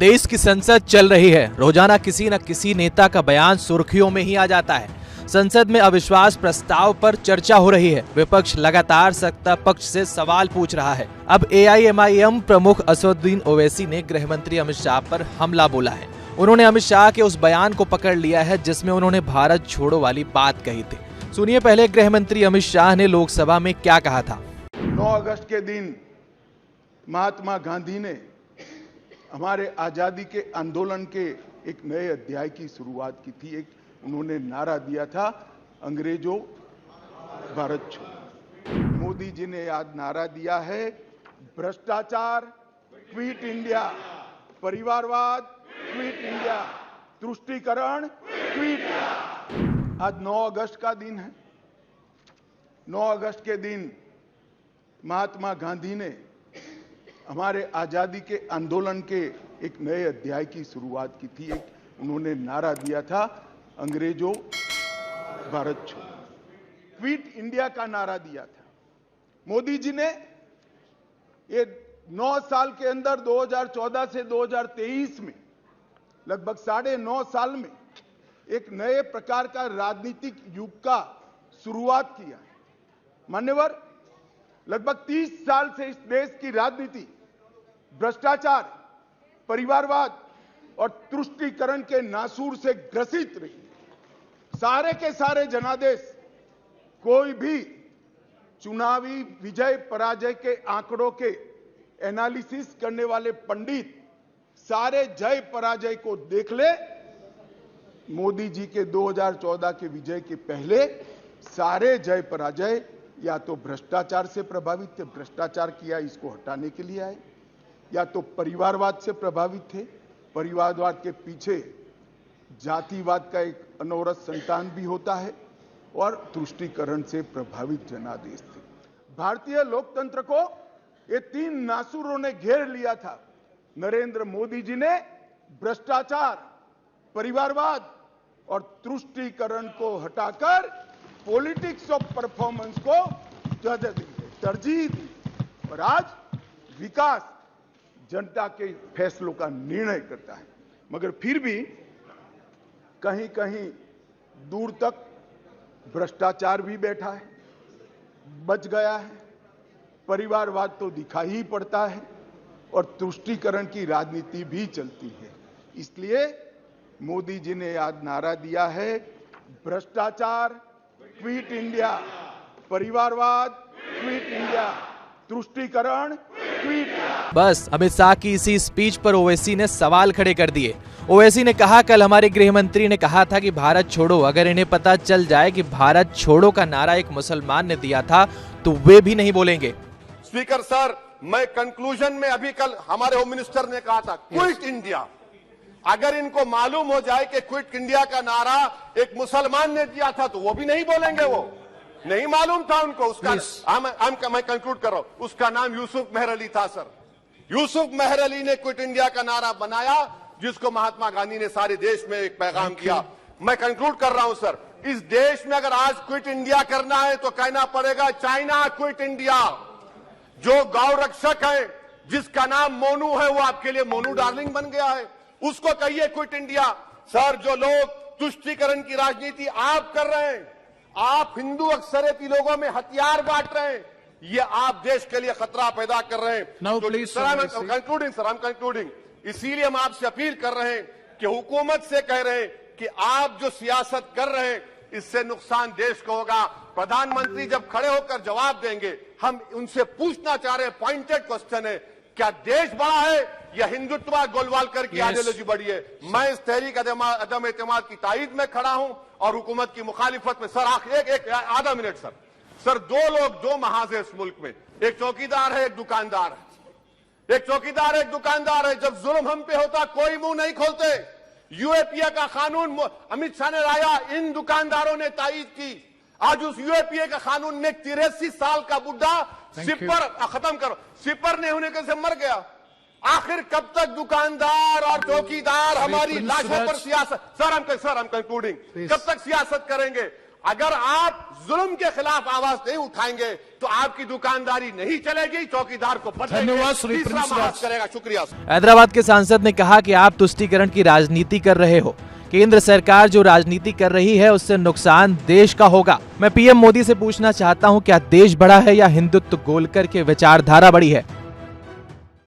देश की संसद चल रही है। रोजाना किसी न किसी नेता का बयान सुर्खियों में ही आ जाता है। संसद में अविश्वास प्रस्ताव पर चर्चा हो रही है। विपक्ष लगातार सत्ता पक्ष से सवाल पूछ रहा है। अब AIMIM प्रमुख असदुद्दीन ओवैसी ने गृह मंत्री अमित शाह पर हमला बोला है। उन्होंने अमित शाह के उस बयान को पकड़ लिया है जिसमें उन्होंने भारत छोड़ो वाली बात कही थी। सुनिए पहले गृह मंत्री अमित शाह ने लोकसभा में क्या कहा था। 9 अगस्त के दिन महात्मा गांधी ने हमारे आजादी के आंदोलन के एक नए अध्याय की शुरुआत की थी। उन्होंने नारा दिया था, अंग्रेजों भारत छोड़ो। मोदी जी ने आज नारा दिया है, भ्रष्टाचार क्विट इंडिया, परिवारवाद क्विट इंडिया, तुष्टीकरण क्विट इंडिया। आज 9 अगस्त का दिन है। 9 अगस्त के दिन महात्मा गांधी ने हमारे आजादी के आंदोलन के एक नए अध्याय की शुरुआत की थी। उन्होंने नारा दिया था, अंग्रेजों भारत छोड़ो। क्विट इंडिया का नारा दिया था। मोदी जी ने ये 9 साल के अंदर 2014 से 2023 में लगभग 9.5 साल में एक नए प्रकार का राजनीतिक युग का शुरुआत किया है। मान्यवर, लगभग 30 साल से इस देश की राजनीति भ्रष्टाचार, परिवारवाद और तुष्टीकरण के नासूर से ग्रसित रही। सारे के सारे जनादेश, कोई भी चुनावी विजय पराजय के आंकड़ों के एनालिसिस करने वाले पंडित सारे जय पराजय को देख ले। मोदी जी के 2014 के विजय के पहले सारे जय पराजय या तो भ्रष्टाचार से प्रभावित थे, भ्रष्टाचार किया इसको हटाने के लिए आए, या तो परिवारवाद से प्रभावित थे, परिवारवाद के पीछे जातिवाद का एक अनवरत संतान भी होता है, और तुष्टीकरण से प्रभावित जनादेश थे। भारतीय लोकतंत्र को ये 3 नासूरों ने घेर लिया था। नरेंद्र मोदी जी ने भ्रष्टाचार, परिवारवाद और तुष्टीकरण को हटाकर पॉलिटिक्स ऑफ परफॉर्मेंस को तरजीह दी, और आज विकास जनता के फैसलों का निर्णय करता है। मगर फिर भी कहीं कहीं दूर तक भ्रष्टाचार भी बैठा है, बच गया है, परिवारवाद तो दिखाई ही पड़ता है, और तुष्टीकरण की राजनीति भी चलती है। इसलिए मोदी जी ने आज नारा दिया है, भ्रष्टाचार क्विट इंडिया, परिवारवाद क्विट इंडिया, तुष्टीकरण क्विट इंडिया। बस अमित शाह की इसी स्पीच पर ओवैसी ने सवाल खड़े कर दिए। ओवैसी ने कहा, कल हमारे गृह मंत्री ने कहा था कि भारत छोड़ो। अगर इन्हें पता चल जाए कि भारत छोड़ो का नारा एक मुसलमान ने दिया था तो वे भी नहीं बोलेंगे। स्पीकर सर, मैं कंक्लूजन में अभी कल हमारे होम मिनिस्टर ने कहा था, क्विट इंडिया। अगर इनको मालूम हो जाए कि क्विट इंडिया का नारा एक मुसलमान ने दिया था तो वो भी नहीं बोलेंगे। वो नहीं मालूम था उनको। उसका मैं कंक्लूड कर रहा हूं, उसका नाम यूसुफ मेहर अली था सर। यूसुफ मेहर अली ने क्विट इंडिया का नारा बनाया, जिसको महात्मा गांधी ने सारे देश में एक पैगाम किया। मैं कंक्लूड कर रहा हूं सर, इस देश में अगर आज क्विट इंडिया करना है तो कहना पड़ेगा चाइना क्विट इंडिया। जो गौ रक्षक है, जिसका नाम मोनू है, वो आपके लिए मोनू डार्लिंग बन गया है, उसको कहिए क्विट इंडिया। सर, जो लोग तुष्टीकरण की राजनीति आप कर रहे हैं, आप हिंदू अक्सरियती लोगों में हथियार बांट रहे हैं, ये आप देश के लिए खतरा पैदा कर रहे हैं। तो सर, आई एम कंक्लूडिंग। इसीलिए हम आपसे अपील कर रहे हैं कि हुकूमत से कह रहे हैं कि आप जो सियासत कर रहे हैं, इससे नुकसान देश को होगा। प्रधानमंत्री जब खड़े होकर जवाब देंगे, हम उनसे पूछना चाह रहे हैं, पॉइंटेड क्वेश्चन है, क्या देश बड़ा है या हिंदुत्व गोलवालकर की आइडियोलॉजी बड़ी है? मैं इस तहरीक अदम एतमाद की तायद में खड़ा हूं और हुकूमत की मुखालिफत में। सर, एक आधा मिनट सर, 2 लोग 2 महाज है इस मुल्क में, एक चौकीदार है, एक दुकानदार है। एक चौकीदार है, एक दुकानदार है। जब जुल्म हम पे होता कोई मुंह नहीं खोलते। यूएपीए का कानून अमित शाह ने लाया, इन दुकानदारों ने तायद की। आज उस यूएपीए का कानून में 83 साल का बुढ़ा सिपर नहीं होने से मर गया। आखिर कब तक दुकानदार और चौकीदार हमारी लाशों पर सियासत? सर, हम कंक्लूडिंग, कब तक सियासत करेंगे? अगर आप जुल्म के खिलाफ आवाज नहीं उठाएंगे तो आपकी दुकानदारी नहीं चलेगी, चौकीदार को धन्यवाद श्री तीसरा प्रिंस महाराज राज। करेगा। शुक्रिया। हैदराबाद के सांसद ने कहा कि आप तुष्टीकरण की राजनीति कर रहे हो। केंद्र सरकार जो राजनीति कर रही है उससे नुकसान देश का होगा। मैं पीएम मोदी से पूछना चाहता हूं, क्या देश बड़ा है या हिंदुत्व गोलकर के विचारधारा बड़ी है?